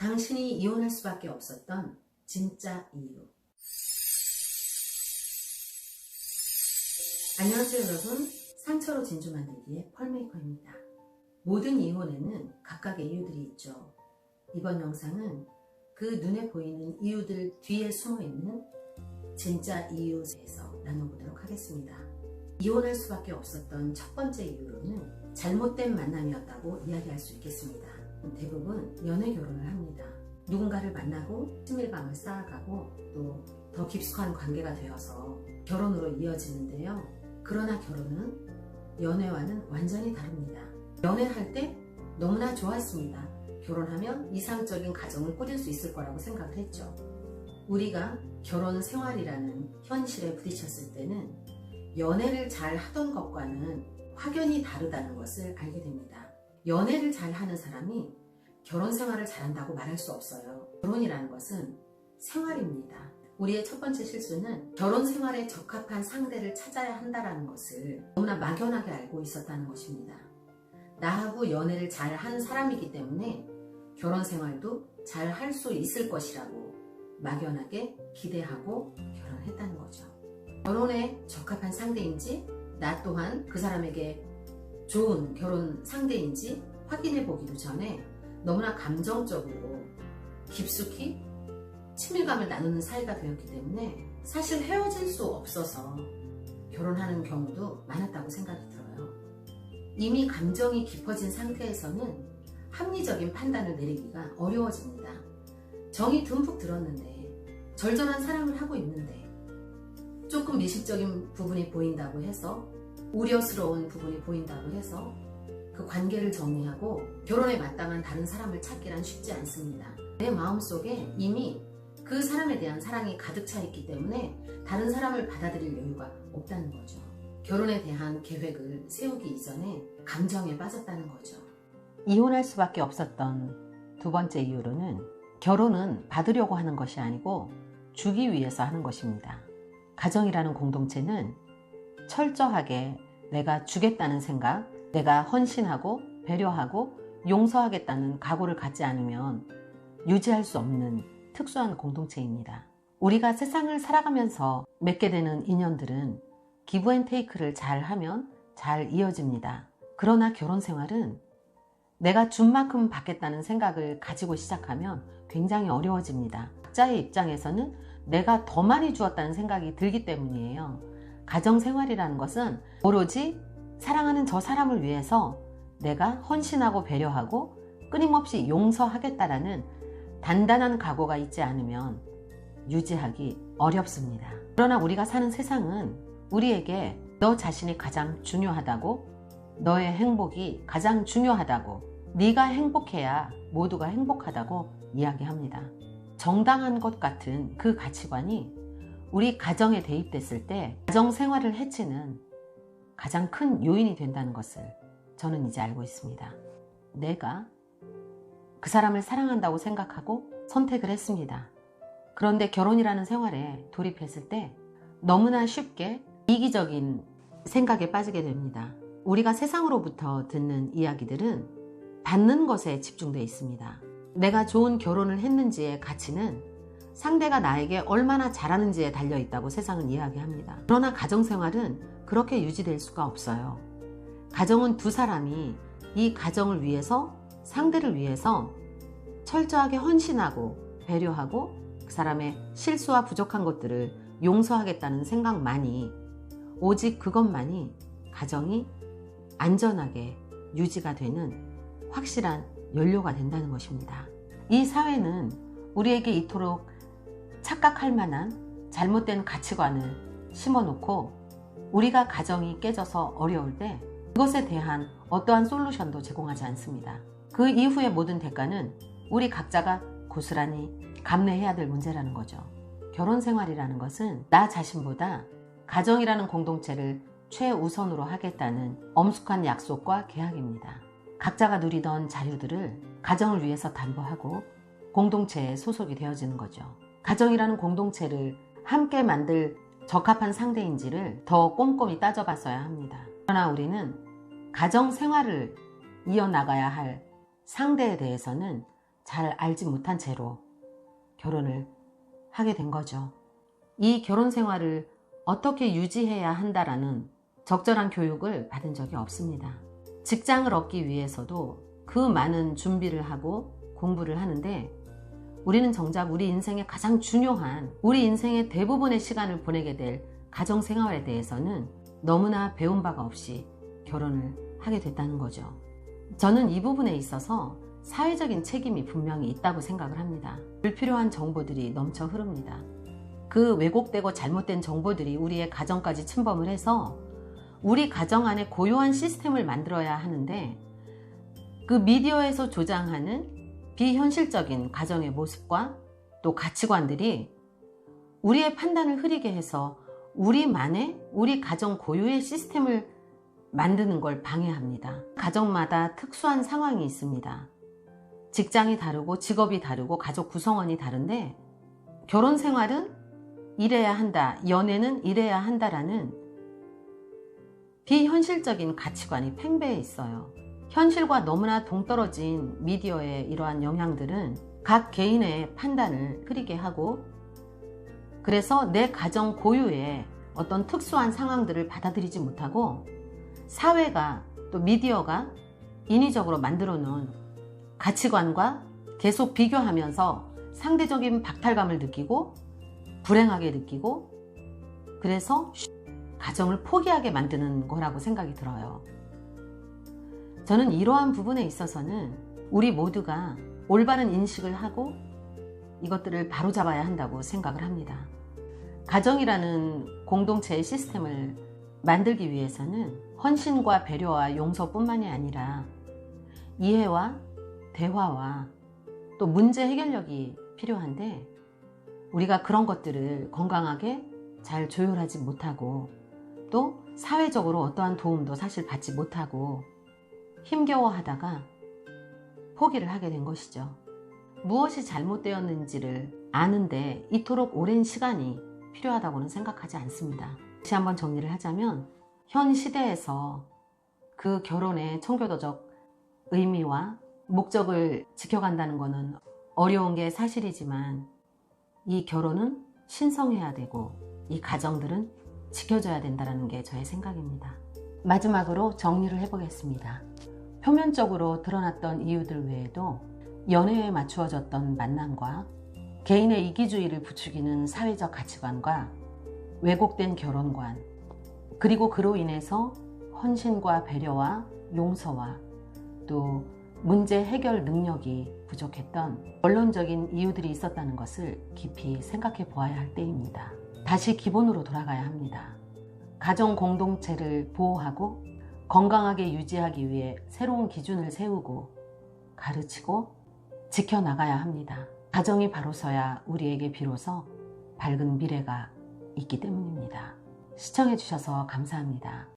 당신이 이혼할 수밖에 없었던 진짜 이유. 안녕하세요 여러분, 상처로 진주 만들기의 펄메이커입니다. 모든 이혼에는 각각의 이유들이 있죠. 이번 영상은 그 눈에 보이는 이유들 뒤에 숨어있는 진짜 이유에서 나눠보도록 하겠습니다. 이혼할 수밖에 없었던 첫 번째 이유로는 잘못된 만남이었다고 이야기할 수 있겠습니다. 대부분 연애 결혼을 합니다. 누군가를 만나고 친밀감을 쌓아가고 또 더 깊숙한 관계가 되어서 결혼으로 이어지는데요. 그러나 결혼은 연애와는 완전히 다릅니다. 연애할 때 너무나 좋았습니다. 결혼하면 이상적인 가정을 꾸릴 수 있을 거라고 생각을 했죠. 우리가 결혼 생활이라는 현실에 부딪혔을 때는 연애를 잘 하던 것과는 확연히 다르다는 것을 알게 됩니다. 연애를 잘 하는 사람이 결혼 생활을 잘한다고 말할 수 없어요. 결혼이라는 것은 생활입니다. 우리의 첫 번째 실수는 결혼 생활에 적합한 상대를 찾아야 한다는 것을 너무나 막연하게 알고 있었다는 것입니다. 나하고 연애를 잘 한 사람이기 때문에 결혼 생활도 잘 할 수 있을 것이라고 막연하게 기대하고 결혼했다는 거죠. 결혼에 적합한 상대인지 나 또한 그 사람에게 좋은 결혼 상대인지 확인해 보기도 전에 너무나 감정적으로 깊숙이 친밀감을 나누는 사이가 되었기 때문에 사실 헤어질 수 없어서 결혼하는 경우도 많았다고 생각이 들어요. 이미 감정이 깊어진 상태에서는 합리적인 판단을 내리기가 어려워집니다. 정이 듬뿍 들었는데 절절한 사랑을 하고 있는데 조금 미식적인 부분이 보인다고 해서 우려스러운 부분이 보인다고 해서 그 관계를 정리하고 결혼에 마땅한 다른 사람을 찾기란 쉽지 않습니다. 내 마음속에 이미 그 사람에 대한 사랑이 가득 차 있기 때문에 다른 사람을 받아들일 여유가 없다는 거죠. 결혼에 대한 계획을 세우기 이전에 감정에 빠졌다는 거죠. 이혼할 수밖에 없었던 두 번째 이유로는 결혼은 받으려고 하는 것이 아니고 주기 위해서 하는 것입니다. 가정이라는 공동체는 철저하게 내가 주겠다는 생각, 내가 헌신하고 배려하고 용서하겠다는 각오를 갖지 않으면 유지할 수 없는 특수한 공동체입니다. 우리가 세상을 살아가면서 맺게 되는 인연들은 기브 앤 테이크를 잘 하면 잘 이어집니다. 그러나 결혼 생활은 내가 준 만큼 받겠다는 생각을 가지고 시작하면 굉장히 어려워집니다. 각자의 입장에서는 내가 더 많이 주었다는 생각이 들기 때문이에요. 가정생활이라는 것은 오로지 사랑하는 저 사람을 위해서 내가 헌신하고 배려하고 끊임없이 용서하겠다라는 단단한 각오가 있지 않으면 유지하기 어렵습니다. 그러나 우리가 사는 세상은 우리에게 너 자신이 가장 중요하다고, 너의 행복이 가장 중요하다고, 네가 행복해야 모두가 행복하다고 이야기합니다. 정당한 것 같은 그 가치관이 우리 가정에 대입됐을 때 가정 생활을 해치는 가장 큰 요인이 된다는 것을 저는 이제 알고 있습니다. 내가 그 사람을 사랑한다고 생각하고 선택을 했습니다. 그런데 결혼이라는 생활에 돌입했을 때 너무나 쉽게 이기적인 생각에 빠지게 됩니다. 우리가 세상으로부터 듣는 이야기들은 받는 것에 집중되어 있습니다. 내가 좋은 결혼을 했는지의 가치는 상대가 나에게 얼마나 잘하는지에 달려있다고 세상은 이야기합니다. 그러나 가정생활은 그렇게 유지될 수가 없어요. 가정은 두 사람이 이 가정을 위해서, 상대를 위해서 철저하게 헌신하고 배려하고 그 사람의 실수와 부족한 것들을 용서하겠다는 생각만이, 오직 그것만이 가정이 안전하게 유지가 되는 확실한 연료가 된다는 것입니다. 이 사회는 우리에게 이토록 착각할 만한 잘못된 가치관을 심어놓고 우리가 가정이 깨져서 어려울 때 그것에 대한 어떠한 솔루션도 제공하지 않습니다. 그 이후의 모든 대가는 우리 각자가 고스란히 감내해야 될 문제라는 거죠. 결혼 생활이라는 것은 나 자신보다 가정이라는 공동체를 최우선으로 하겠다는 엄숙한 약속과 계약입니다. 각자가 누리던 자유들을 가정을 위해서 담보하고 공동체에 소속이 되어지는 거죠. 가정이라는 공동체를 함께 만들 적합한 상대인지를 더 꼼꼼히 따져봤어야 합니다. 그러나 우리는 가정 생활을 이어나가야 할 상대에 대해서는 잘 알지 못한 채로 결혼을 하게 된 거죠. 이 결혼 생활을 어떻게 유지해야 한다라는 적절한 교육을 받은 적이 없습니다. 직장을 얻기 위해서도 그 많은 준비를 하고 공부를 하는데 우리는 정작 우리 인생의 가장 중요한, 우리 인생의 대부분의 시간을 보내게 될 가정생활에 대해서는 너무나 배운 바가 없이 결혼을 하게 됐다는 거죠. 저는 이 부분에 있어서 사회적인 책임이 분명히 있다고 생각을 합니다. 불필요한 정보들이 넘쳐 흐릅니다. 그 왜곡되고 잘못된 정보들이 우리의 가정까지 침범을 해서 우리 가정 안에 고요한 시스템을 만들어야 하는데, 그 미디어에서 조장하는 비현실적인 가정의 모습과 또 가치관들이 우리의 판단을 흐리게 해서 우리만의, 우리 가정 고유의 시스템을 만드는 걸 방해합니다. 가정마다 특수한 상황이 있습니다. 직장이 다르고 직업이 다르고 가족 구성원이 다른데, 결혼 생활은 이래야 한다, 연애는 이래야 한다라는 비현실적인 가치관이 팽배해 있어요. 현실과 너무나 동떨어진 미디어의 이러한 영향들은 각 개인의 판단을 흐리게 하고, 그래서 내 가정 고유의 어떤 특수한 상황들을 받아들이지 못하고 사회가 또 미디어가 인위적으로 만들어 놓은 가치관과 계속 비교하면서 상대적인 박탈감을 느끼고 불행하게 느끼고, 그래서 가정을 포기하게 만드는 거라고 생각이 들어요. 저는 이러한 부분에 있어서는 우리 모두가 올바른 인식을 하고 이것들을 바로잡아야 한다고 생각을 합니다. 가정이라는 공동체의 시스템을 만들기 위해서는 헌신과 배려와 용서뿐만이 아니라 이해와 대화와 또 문제 해결력이 필요한데, 우리가 그런 것들을 건강하게 잘 조율하지 못하고 또 사회적으로 어떠한 도움도 사실 받지 못하고 힘겨워하다가 포기를 하게 된 것이죠. 무엇이 잘못되었는지를 아는데 이토록 오랜 시간이 필요하다고는 생각하지 않습니다. 다시 한번 정리를 하자면, 현 시대에서 그 결혼의 청교도적 의미와 목적을 지켜간다는 것은 어려운 게 사실이지만, 이 결혼은 신성해야 되고 이 가정들은 지켜져야 된다는 게 저의 생각입니다. 마지막으로 정리를 해보겠습니다. 표면적으로 드러났던 이유들 외에도 연애에 맞추어졌던 만남과 개인의 이기주의를 부추기는 사회적 가치관과 왜곡된 결혼관, 그리고 그로 인해서 헌신과 배려와 용서와 또 문제 해결 능력이 부족했던 원론적인 이유들이 있었다는 것을 깊이 생각해 보아야 할 때입니다. 다시 기본으로 돌아가야 합니다. 가정 공동체를 보호하고 건강하게 유지하기 위해 새로운 기준을 세우고 가르치고 지켜나가야 합니다. 가정이 바로 서야 우리에게 비로소 밝은 미래가 있기 때문입니다. 시청해 주셔서 감사합니다.